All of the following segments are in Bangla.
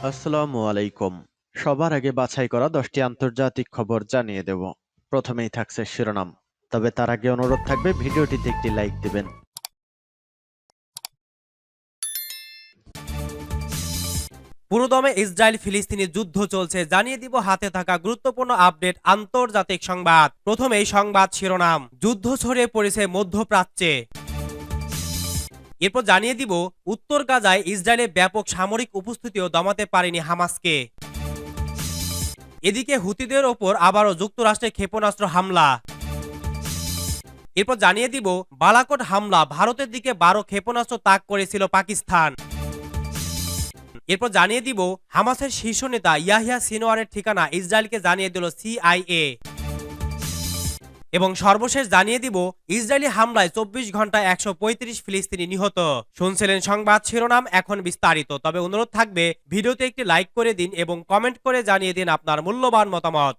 আসসালামু আলাইকুম। সবার আগে বাছাই করা 10টি আন্তর্জাতিক খবর জানিয়ে দেব। প্রথমেই থাকছে শিরোনাম। তবে তার আগে অনুরোধ থাকবে ভিডিওটিতে একটি লাইক দিবেন। পুরোদমে ইসরায়েল ফিলিস্তিনি যুদ্ধ চলছে, জানিয়ে দিব হাতে থাকা গুরুত্বপূর্ণ আপডেট আন্তর্জাতিক সংবাদ। প্রথমেই সংবাদ শিরোনাম, যুদ্ধ ছড়িয়ে পড়েছে মধ্যপ্রাচ্যে। এরপর জানিয়ে দিব উত্তর গাজায় ইসরায়েলের ব্যাপক সামরিক উপস্থিতিও দমাতে পারেনি হামাসকে। এদিকে হুতিদের ওপর আবারও যুক্তরাষ্ট্রের ক্ষেপণাস্ত্র হামলা। এরপর জানিয়ে দিব বালাকোট হামলা, ভারতের দিকে 12 ক্ষেপণাস্ত্র তাক করেছিল পাকিস্তান। এরপর জানিয়ে দিব হামাসের শীর্ষ নেতা ইয়াহিয়া সিনওয়ারের ঠিকানা ইসরায়েলকে জানিয়ে দিল সিআইএ। এবং সর্বশেষ জানিয়ে দিব ইসরায়েলি হামলায় 24 ঘন্টায় 135 ফিলিস্তিনি নিহত। শুনছিলেন সংবাদ শিরোনাম, এখন বিস্তারিত। তবে অনুরোধ থাকবে ভিডিওতে একটি লাইক করে দিন এবং কমেন্ট করে জানিয়ে দিন আপনার মূল্যবান মতামত।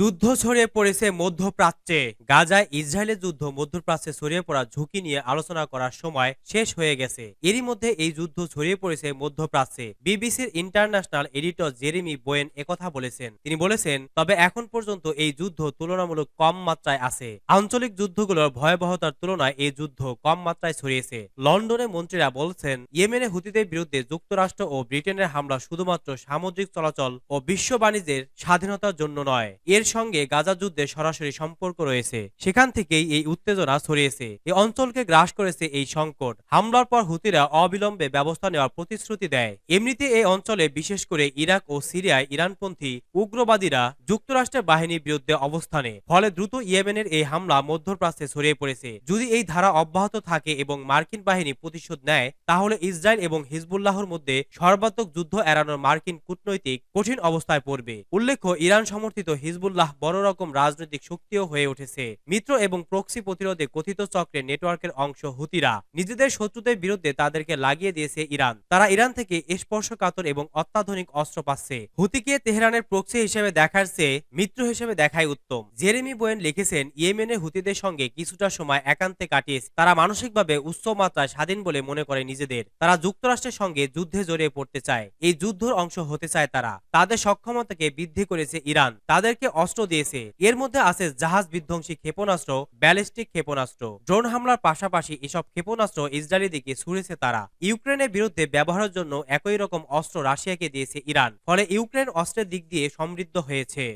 যুদ্ধ ছড়িয়ে পড়েছে মধ্যপ্রাচ্যে। গাজায় ইসরায়েলের যুদ্ধ মধ্যপ্রাচ্যে ছড়িয়ে পড়ার ঝুঁকি নিয়ে আলোচনা করার সময় শেষ হয়ে গেছে। এরই মধ্যে এই যুদ্ধ ছড়িয়ে পড়েছে মধ্যপ্রাচ্যে। বিবিসির ইন্টারন্যাশনাল এডিটর জেরেমি বোয়েন একথা বলেছেন। তিনি বলেছেন, তবে এখন পর্যন্ত এই যুদ্ধ তুলনামূলক কম মাত্রায় আছে। আঞ্চলিক যুদ্ধগুলোর ভয়াবহতার তুলনায় এই যুদ্ধ কম মাত্রায় ছড়িয়েছে। লন্ডনে মন্ত্রীরা বলছেন, ইয়েমেনে হুতিদের বিরুদ্ধে যুক্তরাষ্ট্র ও ব্রিটেনের হামলা শুধুমাত্র সামুদ্রিক চলাচল ও বিশ্ব বাণিজ্যের স্বাধীনতার জন্য নয়, এর সঙ্গে গাজা যুদ্ধের সরাসরি সম্পর্ক রয়েছে। সেখান থেকেই এই উত্তেজনা ছড়িয়েছে। এই অঞ্চলকে গ্রাস করেছে এই সংকট। হামলার পর হুতিরা অবিলম্বে ব্যবস্থা নেওয়ার প্রতিশ্রুতি দেয়। এমনিতে এই অঞ্চলে বিশেষ করে ইরাক ও সিরিয়ায় ইরানপন্থী উগ্রবাদীরা যুক্তরাষ্ট্রের বাহিনীর বিরুদ্ধে অবস্থানে, ফলে দ্রুত ইয়েমেনের এই হামলা মধ্যপ্রাচ্যে ছড়িয়ে পড়েছে। যদি এই ধারা অব্যাহত থাকে এবং মার্কিন বাহিনী প্রতিশোধ নেয়, তাহলে ইসরায়েল এবং হিজবুল্লাহর মধ্যে সর্বাত্মক যুদ্ধ এড়ানোর মার্কিন কূটনৈতিক কঠিন অবস্থায় পড়বে। উল্লেখ্য, ইরান সমর্থিত হিজবুল্লাহ বড় রকম রাজনৈতিক শক্তিও হয়ে উঠেছে। মিত্র এবং প্রক্সি প্রতিরোধে কথিত চক্রের নেটওয়ার্কের অংশ হুতিরা। নিজেদের শত্রুদের বিরুদ্ধে তাদেরকে লাগিয়ে দিয়েছে ইরান। তারা ইরান থেকে স্পর্শকাতর এবং অত্যাধুনিক অস্ত্র পাচ্ছে। হুতিকে তেহরানের প্রক্সি হিসেবে দেখার চেয়ে মিত্র হিসেবে দেখাই উত্তম। জেরেমি বোয়েন লিখেছেন, ইয়েমেনে হুতিদের সঙ্গে কিছুটা সময় একান্তে কাটিয়েছে। তারা মানসিকভাবে উচ্চ মাত্রায় স্বাধীন বলে মনে করে নিজেদের। তারা যুক্তরাষ্ট্রের সঙ্গে যুদ্ধে জড়িয়ে পড়তে চায়। এই যুদ্ধের অংশ হতে চায় তারা। তাদের সক্ষমতাকে বৃদ্ধি করেছে ইরান। তাদেরকে অস্ত্র দিয়েছে। এর মধ্যে আছে জাহাজ বিধ্বংসী ক্ষেপণাস্ত্র, ব্যালিস্টিক ক্ষেপণাস্ত্র। ড্রোন হামলার পাশাপাশি এসব ক্ষেপণাস্ত্র ইসরায়েলি দিকে ছুড়েছে তারা। ইউক্রেনের বিরুদ্ধে ব্যবহারের জন্য একই রকম অস্ত্র রাশিয়াকে দিয়েছে ইরান। ফলে ইউক্রেন অস্ত্রের দিক দিয়ে সমৃদ্ধ হয়েছে।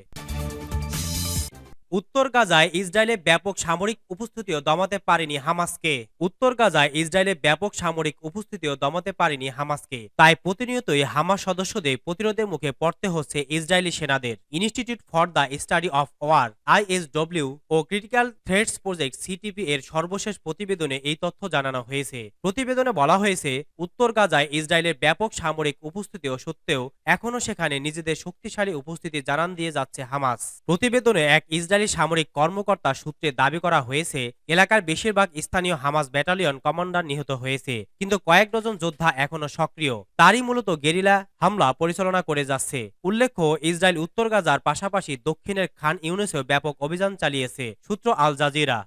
উত্তর গাজায় ইসরায়েলের ব্যাপক সামরিক উপস্থিতিও দমাতে পারেনি হামাসকে। উত্তর গাজায় ইসরায়েলের ব্যাপক সামরিক উপস্থিতিও দমাতে পারেনি হামাসকে। তাই প্রতিনিয়তই হামাস সদস্যদের প্রতিরোধের মুখে পড়তে হচ্ছে ইসরায়েলি সেনাদের। Institute for the Study of War (ISW) ও ক্রিটিক্যাল থ্রেটস প্রজেক্ট (CTP) এর সর্বশেষ প্রতিবেদনে এই তথ্য জানানো হয়েছে। প্রতিবেদনে বলা হয়েছে, উত্তর গাজায় ইসরায়েলের ব্যাপক সামরিক উপস্থিতিও সত্ত্বেও এখনও সেখানে নিজেদের শক্তিশালী উপস্থিতি জানান দিয়ে যাচ্ছে হামাস। প্রতিবেদনে এক ইসরায়েলি সামরিক কর্মকর্তা সূত্রে দাবি করা হয়েছে, এলাকার বেশিরভাগ স্থানীয় হামাস ব্যাটালিয়ন কমান্ডার নিহত হয়েছে, কিন্তু কয়েক ডজন যোদ্ধা এখনো সক্রিয়। তারই মূলত গেরিলা হামলা পরিচালনা করে যাচ্ছে। উল্লেখ্য, ইসরায়েল উত্তর গাজার পাশাপাশি দক্ষিণের খান ইউনিসেও ব্যাপক অভিযান চালিয়েছে। সূত্র আল জাজিরা।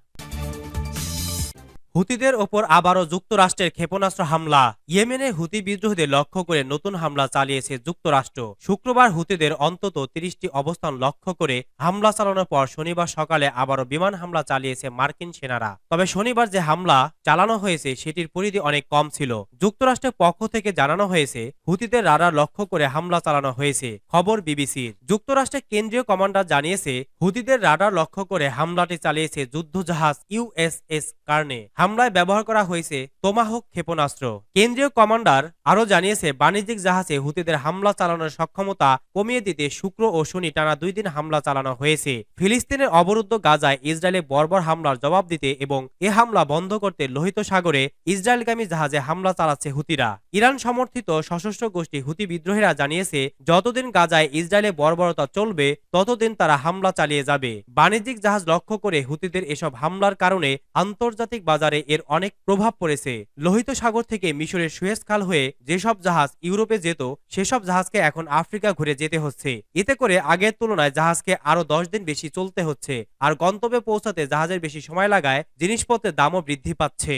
হুতিদের ওপর আবারও যুক্তরাষ্ট্রের ক্ষেপণাস্ত্র হামলা। ইয়েমেনে হুতি বিদ্রোহীদের লক্ষ্য করে নতুন হামলা চালিয়েছে যুক্তরাষ্ট্র। শুক্রবার হুতিদের অন্তত 30টি অবস্থান লক্ষ্য করে হামলা চালানোর পর শনিবার সকালে আবারও বিমান হামলা চালিয়েছে মার্কিন সেনারা। তবে শনিবার যে হামলা চালানো হয়েছে সেটির পরিধি অনেক কম ছিল। যুক্তরাষ্ট্রের পক্ষ থেকে জানানো হয়েছে, হুতিদের রাডার লক্ষ্য করে হামলা চালানো হয়েছে। খবর বিবিসির। যুক্তরাষ্ট্রের কেন্দ্রীয় কমান্ডার জানিয়েছে, হুতিদের রাডার লক্ষ্য করে হামলাটি চালিয়েছে যুদ্ধজাহাজ USS কার্নে। হামলায় ব্যবহার করা হয়েছে তোমাহক ক্ষেপণাস্ত্র। কেন্দ্রীয় কমান্ডার আরও জানিয়েছে, বাণিজ্যিক জাহাজে হুতিদের হামলা চালানোর সক্ষমতা কমিয়ে দিতে শুক্র ও শনি টানা 2 দিন হামলা চালানো হয়েছে। ফিলিস্তিনের অবরুদ্ধ গাজায় ইসরায়েলের বর্বর হামলার জবাব দিতে এবং এ হামলা বন্ধ করতে লোহিত সাগরে ইসরায়েলগামী জাহাজে হামলা চালাচ্ছে হুতিরা। ইরান সমর্থিত সশস্ত্র গোষ্ঠী হুতি বিদ্রোহীরা জানিয়েছে, যতদিন গাজায় ইসরায়েলের বর্বরতা চলবে ততদিন তারা হামলা চালিয়ে যাবে। বাণিজ্যিক জাহাজ লক্ষ্য করে হুতিদের এসব হামলার কারণে আন্তর্জাতিক বাজারে এর অনেক প্রভাব পড়েছে। লোহিত সাগর থেকে মিশরের সুয়েজ খাল হয়ে যেসব জাহাজ ইউরোপে যেত, সেসব জাহাজকে এখন আফ্রিকা ঘুরে যেতে হচ্ছে। এতে করে আগের তুলনায় জাহাজকে আরো 10 দিন বেশি চলতে হচ্ছে। আর গন্তব্যে পৌঁছাতে জাহাজের বেশি সময় লাগায় জিনিসপত্রের দামও বৃদ্ধি পাচ্ছে।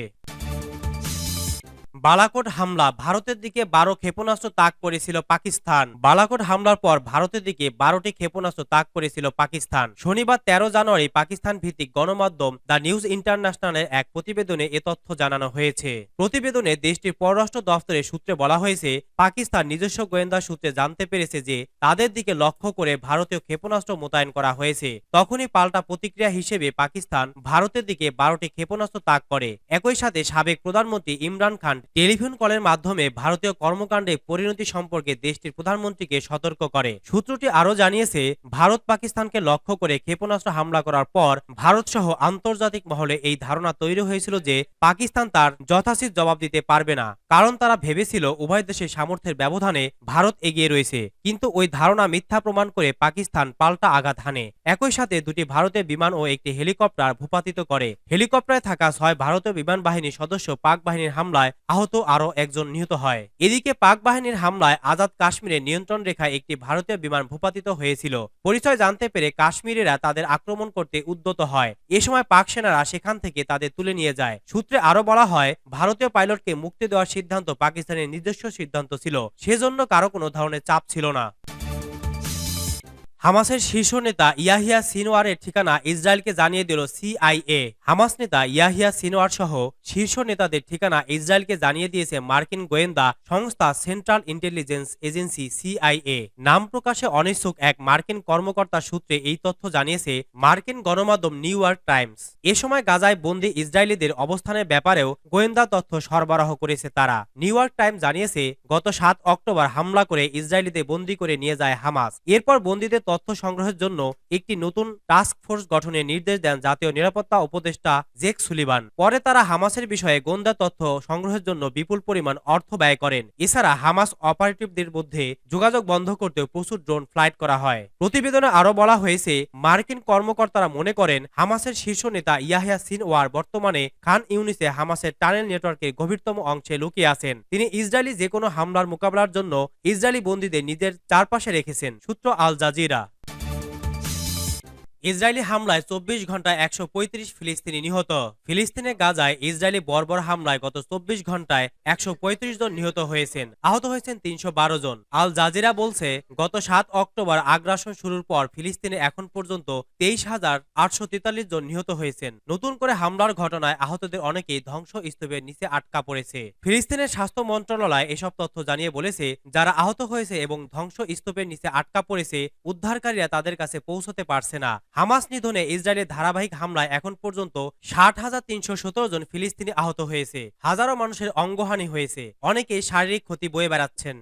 বালাকোট হামলা, ভারতের দিকে 12 ক্ষেপণাস্ত্র তাক করেছিল পাকিস্তান। বালাকোট হামলার পর ভারতের দিকে 12টি ক্ষেপণাস্ত্র তাক করেছিল পাকিস্তান। শনিবার 13 জানুয়ারি পাকিস্তান ভিত্তিক গণমাধ্যম দ্য নিউজ ইন্টারন্যাশনালের এক প্রতিবেদনে এ তথ্য জানানো হয়েছে। প্রতিবেদনে দেশটির পররাষ্ট্র দফতরের সূত্রে বলা হয়েছে, পাকিস্তান নিজস্ব গোয়েন্দা সূত্রে জানতে পেরেছে যে তাদের দিকে লক্ষ্য করে ভারতীয় ক্ষেপণাস্ত্র মোতায়েন করা হয়েছে। তখনই পাল্টা প্রতিক্রিয়া হিসেবে পাকিস্তান ভারতের দিকে 12টি ক্ষেপণাস্ত্র তাক করে। একই সাথে সাবেক প্রধানমন্ত্রী ইমরান খান টেলিফোন কলের মাধ্যমে ভারতীয় কর্মকাণ্ডে পরিণতি সম্পর্কে দেশটির প্রধানমন্ত্রীকে সতর্ক করে। সূত্রটি আরও জানিয়েছে, ভারত পাকিস্তানকে লক্ষ্য করে ক্ষেপণাস্ত্র হামলা করার পর ভারত সহ আন্তর্জাতিক মহলে এই ধারণা তৈরি হয়েছিল যে পাকিস্তান তার যথাযথ জবাব দিতে পারবে না, কারণ তারা ভেবেছিল উভয় দেশের সামর্থ্যের ব্যবধানে ভারত এগিয়ে রয়েছে। কিন্তু ওই ধারণা মিথ্যা প্রমাণ করে পাকিস্তান পাল্টা আঘাত হানে। একই সাথে দুটি ভারতীয় বিমান ও একটি হেলিকপ্টার ভূপাতিত করে। হেলিকপ্টারে থাকা 6 ভারতীয় বিমান বাহিনীর সদস্য পাক বাহিনীর হামলায় আহত, আরও একজন নিহত হয়। এদিকে পাক বাহিনীর হামলায় আজাদ কাশ্মীরের নিয়ন্ত্রণ রেখায় একটি ভারতীয় বিমান ভূপাতিত হয়েছিল। পরিচয় জানতে পেরে কাশ্মীরিরা তাদের আক্রমণ করতে উদ্যত হয়। এ সময় পাক সেনারা সেখান থেকে তাদের তুলে নিয়ে যায়। সূত্রে আরো বলা হয়, ভারতীয় পাইলটকে মুক্তি দেওয়ার সিদ্ধান্ত পাকিস্তানের নিজস্ব সিদ্ধান্ত ছিল, সেজন্য কারো কোনো ধরনের চাপ ছিল না। হামাসের শীর্ষ নেতা ইয়াহিয়া সিনওয়ারের ঠিকানা ইসরায়েলকে জানিয়ে দিল সিআইএ। হামাস নেতা ইয়াহিয়া সিনওয়ার সহ শীর্ষ নেতাদের ঠিকানা ইসরায়েলকে জানিয়ে দিয়েছে মার্কিন গোয়েন্দা সংস্থা সেন্ট্রাল ইন্টেলিজেন্স এজেন্সি সিআইএ। নাম প্রকাশে অনিচ্ছুক এক মার্কিন কর্মকর্তার সূত্রে এই তথ্য জানিয়েছে মার্কিন গণমাধ্যম নিউ ইয়র্ক টাইমস। এ সময় গাজায় বন্দী ইসরায়েলিদের অবস্থানের ব্যাপারেও গোয়েন্দা তথ্য সরবরাহ করেছে তারা। নিউ ইয়র্ক টাইমস জানিয়েছে, গত 7 অক্টোবর হামলা করে ইসরায়েলিদের বন্দী করে নিয়ে যায় হামাস। এরপর বন্দীদের তথ্য সংগ্রহের জন্য একটি নতুন টাস্ক ফোর্স গঠনের নির্দেশ দেন জাতীয় নিরাপত্তা উপদেষ্টা জেক সুলিভান। পরে তারা হামাসের বিষয়ে গোয়েন্দা তথ্য সংগ্রহের জন্য বিপুল পরিমাণ অর্থ ব্যয় করেন। এছাড়া হামাস অপারেটিভদের মধ্যে যোগাযোগ বন্ধ করতেও প্রচুর ড্রোন ফ্লাইট করা হয়। প্রতিবেদনে আরো বলা হয়েছে, মার্কিন কর্মকর্তারা মনে করেন হামাসের শীর্ষ নেতা ইয়াহিয়া সিনওয়ার বর্তমানে খান ইউনিসে হামাসের টানেল নেটওয়ার্কের গভীরতম অংশে লুকিয়ে আছেন। তিনি ইসরায়েলি যে কোনো হামলার মোকাবেলার জন্য ইসরায়েলি বন্দীদের নিজের চারপাশে রেখেছেন। সূত্র আল জাজিরা। ইসরায়েলি হামলায় 24 ঘন্টায় 135 ফিলিস্তিনি নিহত। ফিলিস্তিনের গাজায় ইসরায়েলি বর্বর হামলায় গত 24 ঘন্টায় 135 জন নিহত হয়েছেন, আহত হয়েছেন 312 জন। আল জাজিরা বলছে, গত 7 অক্টোবর আগ্রাসন শুরুর পর ফিলিস্তিনে এখন পর্যন্ত 23,843 জন নিহত হয়েছেন। নতুন করে হামলার ঘটনায় আহতদের অনেকেই ধ্বংসস্তূপের নিচে আটকা পড়েছে। ফিলিস্তিনের স্বাস্থ্য মন্ত্রণালয় এসব তথ্য জানিয়ে বলেছে, যারা আহত হয়েছে এবং ধ্বংসস্তূপের নিচে আটকা পড়েছে, উদ্ধারকারীরা তাদের কাছে পৌঁছতে পারছে না। হামাস নিধনে ইসরায়েলের ধারাবাহিক হামলায় এখন পর্যন্ত 60,317 জন ফিলিস্তিনি আহত হয়েছে। হাজারো মানুষের অঙ্গহানি হয়েছে, অনেকেই শারীরিক ক্ষতি বয়ে বেড়াচ্ছেন।